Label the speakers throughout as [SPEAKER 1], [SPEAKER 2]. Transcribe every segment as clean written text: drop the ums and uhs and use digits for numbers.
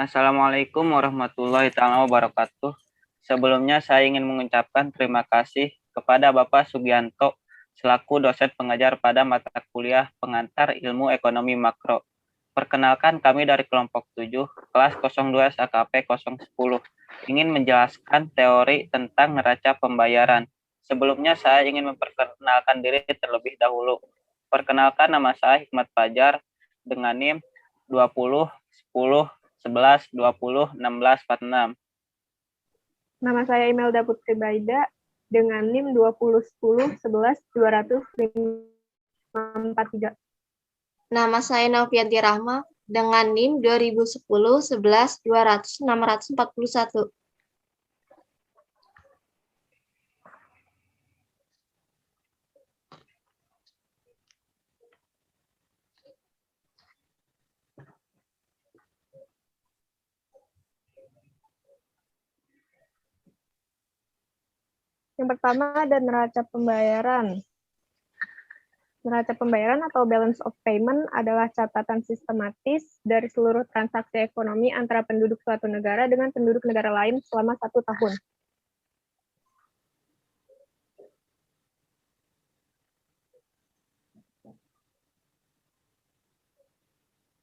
[SPEAKER 1] Assalamualaikum warahmatullahi wabarakatuh. Sebelumnya saya ingin mengucapkan terima kasih kepada Bapak Sugianto selaku dosen pengajar pada mata kuliah pengantar ilmu ekonomi makro. Perkenalkan kami dari kelompok 7, kelas 02 SAKP 010, ingin menjelaskan teori tentang neraca pembayaran. Sebelumnya saya ingin memperkenalkan diri terlebih dahulu. Perkenalkan, nama saya Hikmat Fajar dengan NIM 20 10 11 20 16 46.
[SPEAKER 2] Nama saya Imelda Putri Baida dengan NIM 2010 11 200
[SPEAKER 3] Nama saya Novianti Rahma dengan NIM 2010 11 200 641.
[SPEAKER 2] Yang pertama ada neraca pembayaran. Neraca pembayaran atau balance of payment adalah catatan sistematis dari seluruh transaksi ekonomi antara penduduk suatu negara dengan penduduk negara lain selama 1 tahun.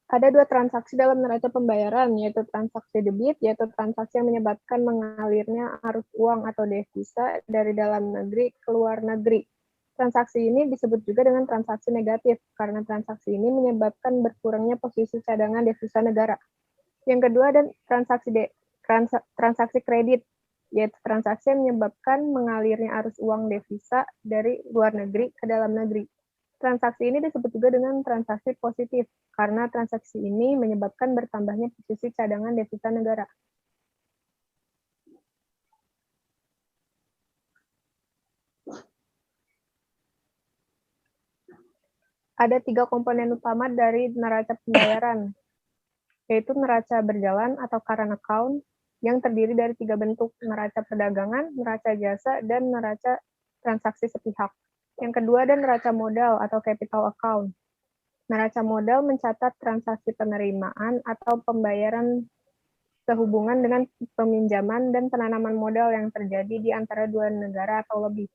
[SPEAKER 2] Ada 2 transaksi dalam neraca pembayaran, yaitu transaksi debit, yaitu transaksi yang menyebabkan mengalirnya arus uang atau devisa dari dalam negeri ke luar negeri. Transaksi ini disebut juga dengan transaksi negatif, karena transaksi ini menyebabkan berkurangnya posisi cadangan devisa negara. Yang kedua, ada transaksi kredit, yaitu transaksi yang menyebabkan mengalirnya arus uang devisa dari luar negeri ke dalam negeri. Transaksi ini disebut juga dengan transaksi positif, karena transaksi ini menyebabkan bertambahnya posisi cadangan devisa negara. Ada 3 komponen utama dari neraca pembayaran, yaitu neraca berjalan atau current account, yang terdiri dari 3 bentuk, neraca perdagangan, neraca jasa, dan neraca transaksi sepihak. Yang kedua ada neraca modal atau capital account. Neraca modal mencatat transaksi penerimaan atau pembayaran sehubungan dengan peminjaman dan penanaman modal yang terjadi di antara 2 negara atau lebih,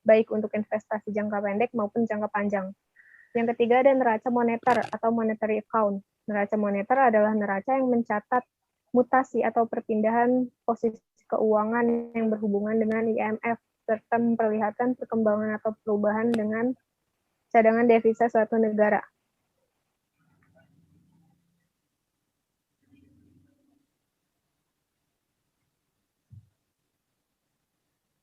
[SPEAKER 2] baik untuk investasi jangka pendek maupun jangka panjang. Yang ketiga ada neraca moneter atau monetary account. Neraca moneter adalah neraca yang mencatat mutasi atau perpindahan posisi keuangan yang berhubungan dengan IMF, serta memperlihatkan perkembangan atau perubahan dengan cadangan devisa suatu negara.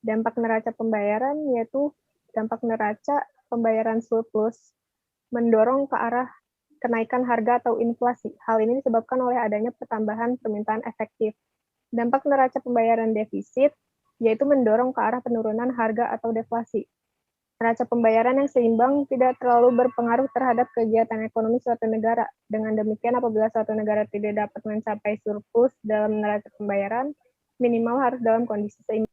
[SPEAKER 2] Dampak neraca pembayaran yaitu dampak neraca pembayaran surplus mendorong ke arah kenaikan harga atau inflasi. Hal ini disebabkan oleh adanya pertambahan permintaan efektif. Dampak neraca pembayaran defisit yaitu mendorong ke arah penurunan harga atau deflasi. Neraca pembayaran yang seimbang tidak terlalu berpengaruh terhadap kegiatan ekonomi suatu negara. Dengan demikian, apabila suatu negara tidak dapat mencapai surplus dalam neraca pembayaran, minimal harus dalam kondisi seimbang.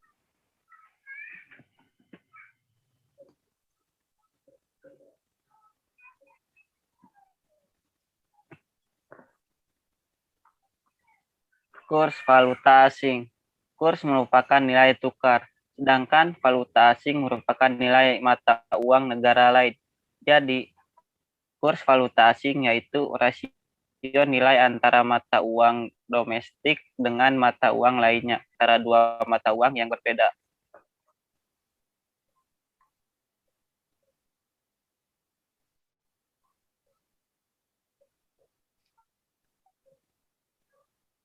[SPEAKER 1] Kurs valuta asing. Kurs merupakan nilai tukar, sedangkan valuta asing merupakan nilai mata uang negara lain. Jadi, kurs valuta asing yaitu rasio nilai antara mata uang domestik dengan mata uang lainnya, antara 2 mata uang yang berbeda.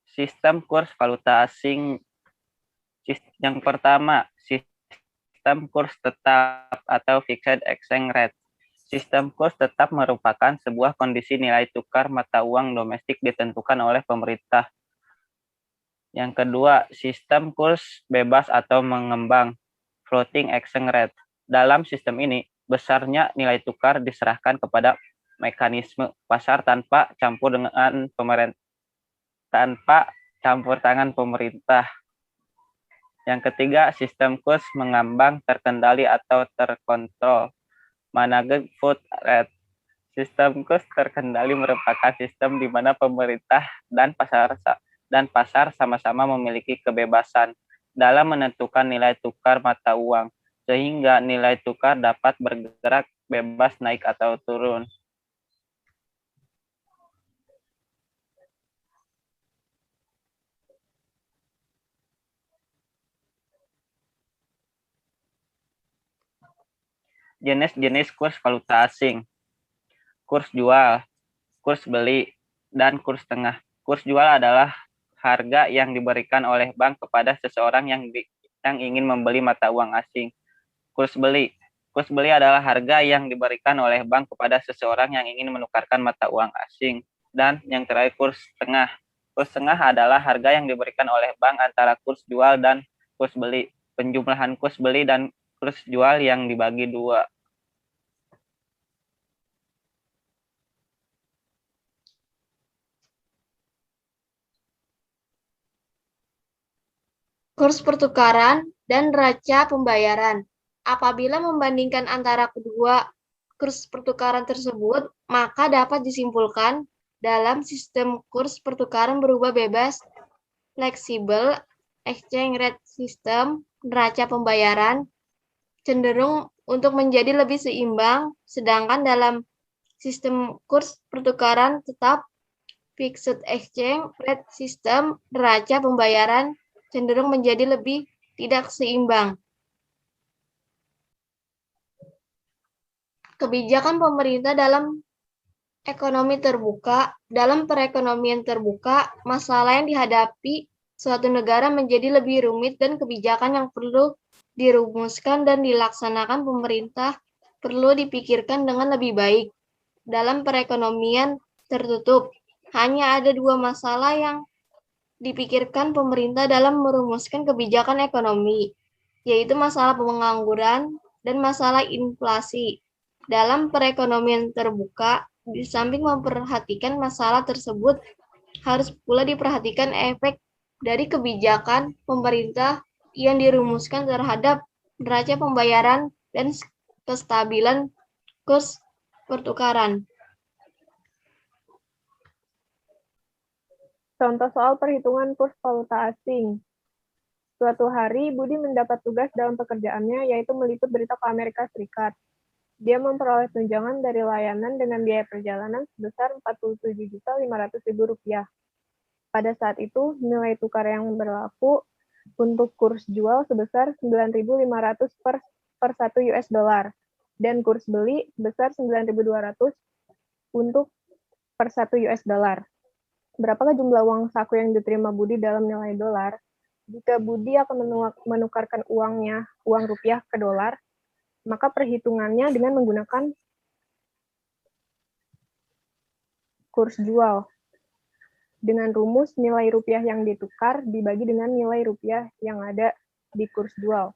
[SPEAKER 1] Sistem kurs valuta asing. Yang pertama, sistem kurs tetap atau fixed exchange rate. Sistem kurs tetap merupakan sebuah kondisi nilai tukar mata uang domestik ditentukan oleh pemerintah. Yang kedua, sistem kurs bebas atau mengembang, floating exchange rate. Dalam sistem ini, besarnya nilai tukar diserahkan kepada mekanisme pasar tanpa campur tangan pemerintah. Yang ketiga, sistem kurs mengambang terkendali atau terkontrol, managed float rate. Sistem kurs terkendali merupakan sistem di mana pemerintah dan dan pasar sama-sama memiliki kebebasan dalam menentukan nilai tukar mata uang, sehingga nilai tukar dapat bergerak bebas naik atau turun. Jenis-jenis kurs valuta asing: kurs jual, kurs beli, dan kurs tengah. Kurs jual adalah harga yang diberikan oleh bank kepada seseorang yang ingin membeli mata uang asing. Kurs beli. Kurs beli adalah harga yang diberikan oleh bank kepada seseorang yang ingin menukarkan mata uang asing. Dan yang terakhir, kurs tengah. Kurs tengah adalah harga yang diberikan oleh bank antara kurs jual dan kurs beli. Penjumlahan kurs beli dan kurs jual yang dibagi dua.
[SPEAKER 3] Kurs pertukaran dan neraca pembayaran. Apabila membandingkan antara kedua kurs pertukaran tersebut, maka dapat disimpulkan dalam sistem kurs pertukaran berubah bebas, fleksibel, exchange rate system, neraca pembayaran cenderung untuk menjadi lebih seimbang, sedangkan dalam sistem kurs pertukaran tetap, fixed exchange rate system, neraca pembayaran cenderung menjadi lebih tidak seimbang. Kebijakan pemerintah dalam ekonomi terbuka. Dalam perekonomian terbuka, masalah yang dihadapi suatu negara menjadi lebih rumit dan kebijakan yang perlu dirumuskan dan dilaksanakan pemerintah perlu dipikirkan dengan lebih baik. Dalam perekonomian tertutup, hanya ada dua masalah yang dipikirkan pemerintah dalam merumuskan kebijakan ekonomi, yaitu masalah pengangguran dan masalah inflasi. Dalam perekonomian terbuka, di samping memperhatikan masalah tersebut, harus pula diperhatikan efek dari kebijakan pemerintah yang dirumuskan terhadap neraca pembayaran dan kestabilan kurs pertukaran.
[SPEAKER 2] Contoh soal perhitungan kurs valuta asing. Suatu hari, Budi mendapat tugas dalam pekerjaannya, yaitu meliput berita ke Amerika Serikat. Dia memperoleh tunjangan dari layanan dengan biaya perjalanan sebesar Rp47.500.000. Pada saat itu, nilai tukar yang berlaku untuk kurs jual sebesar 9.500 per 1 US dollar dan kurs beli sebesar 9.200 untuk per 1 US dollar. Berapakah jumlah uang saku yang diterima Budi dalam nilai dolar? Jika Budi akan menukarkan uang rupiah ke dolar, maka perhitungannya dengan menggunakan kurs jual. Dengan rumus nilai rupiah yang ditukar dibagi dengan nilai rupiah yang ada di kurs jual.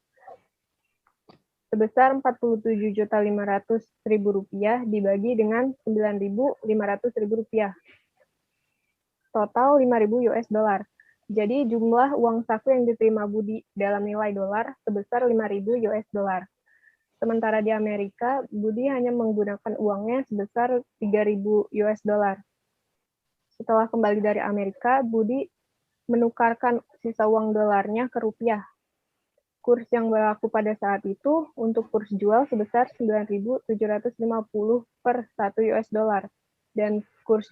[SPEAKER 2] Sebesar Rp47.500.000 dibagi dengan Rp9.500.000. Total 5.000 US dollar. Jadi jumlah uang saku yang diterima Budi dalam nilai dolar sebesar 5.000 US dollar. Sementara di Amerika, Budi hanya menggunakan uangnya sebesar 3.000 US dollar. Setelah kembali dari Amerika, Budi menukarkan sisa uang dolarnya ke rupiah. Kurs yang berlaku pada saat itu untuk kurs jual sebesar 9.750 per 1 US dollar dan kurs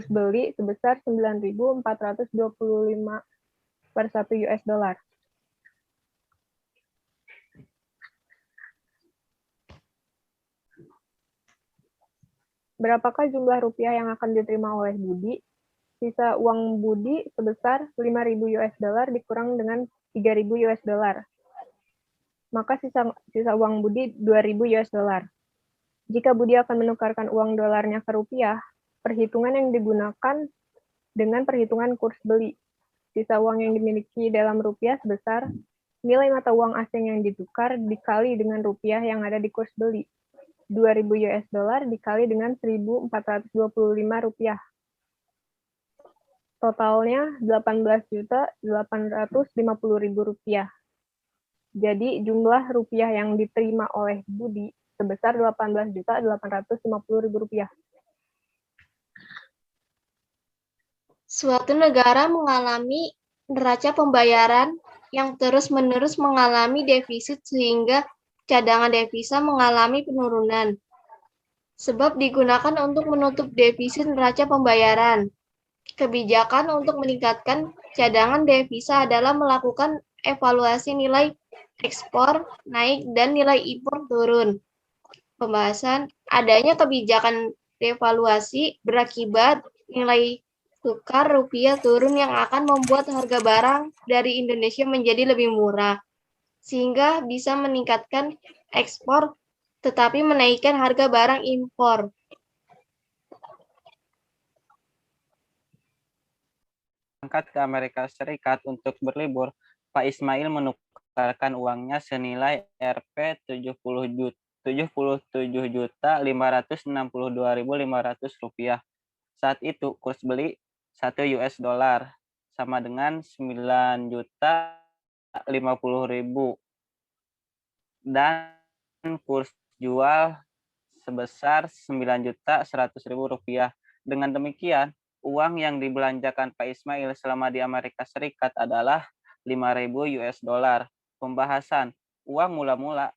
[SPEAKER 2] beli sebesar 9.425 per 1 US dollar. Berapakah jumlah rupiah yang akan diterima oleh Budi? Sisa uang Budi sebesar 5.000 US dollar dikurang dengan 3.000 US dollar. Maka sisa uang Budi 2.000 US dollar. Jika Budi akan menukarkan uang dolarnya ke rupiah, perhitungan yang digunakan dengan perhitungan kurs beli. Sisa uang yang dimiliki dalam rupiah sebesar nilai mata uang asing yang ditukar dikali dengan rupiah yang ada di kurs beli. 2.000 US dollar dikali dengan 1.425 rupiah. Totalnya 18.850.000 rupiah. Jadi jumlah rupiah yang diterima oleh Budi sebesar 18.850.000 rupiah.
[SPEAKER 3] Suatu negara mengalami neraca pembayaran yang terus-menerus mengalami defisit sehingga cadangan devisa mengalami penurunan. Sebab digunakan untuk menutup defisit neraca pembayaran. Kebijakan untuk meningkatkan cadangan devisa adalah melakukan evaluasi nilai ekspor naik dan nilai impor turun. Pembahasan adanya kebijakan devaluasi berakibat nilai tukar rupiah turun yang akan membuat harga barang dari Indonesia menjadi lebih murah, sehingga bisa meningkatkan ekspor tetapi menaikkan harga barang impor.
[SPEAKER 1] Berangkat ke Amerika Serikat untuk berlibur, Pak Ismail menukarkan uangnya senilai Rp77.562.500 Saat itu kurs beli 1 US dollar sama dengan 9.050.000 dan kurs jual sebesar Rp9.100.000. Dengan demikian, uang yang dibelanjakan Pak Ismail selama di Amerika Serikat adalah 5.000 US dollar. Pembahasan uang mula-mula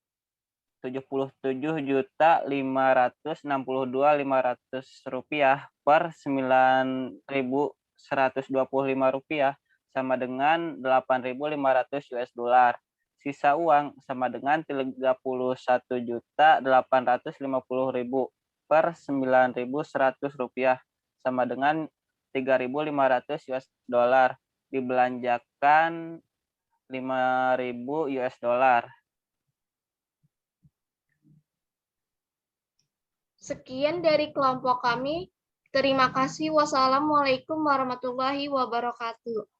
[SPEAKER 1] Rp77.562.500 per Rp9.125 sama dengan 8.500 US dollar. Sisa uang sama dengan 31.850.000 per Rp9.100 sama dengan 3.500 US dollar. Dibelanjakan 5.000 US dollar.
[SPEAKER 3] Sekian dari kelompok kami. Terima kasih. Wassalamualaikum warahmatullahi wabarakatuh.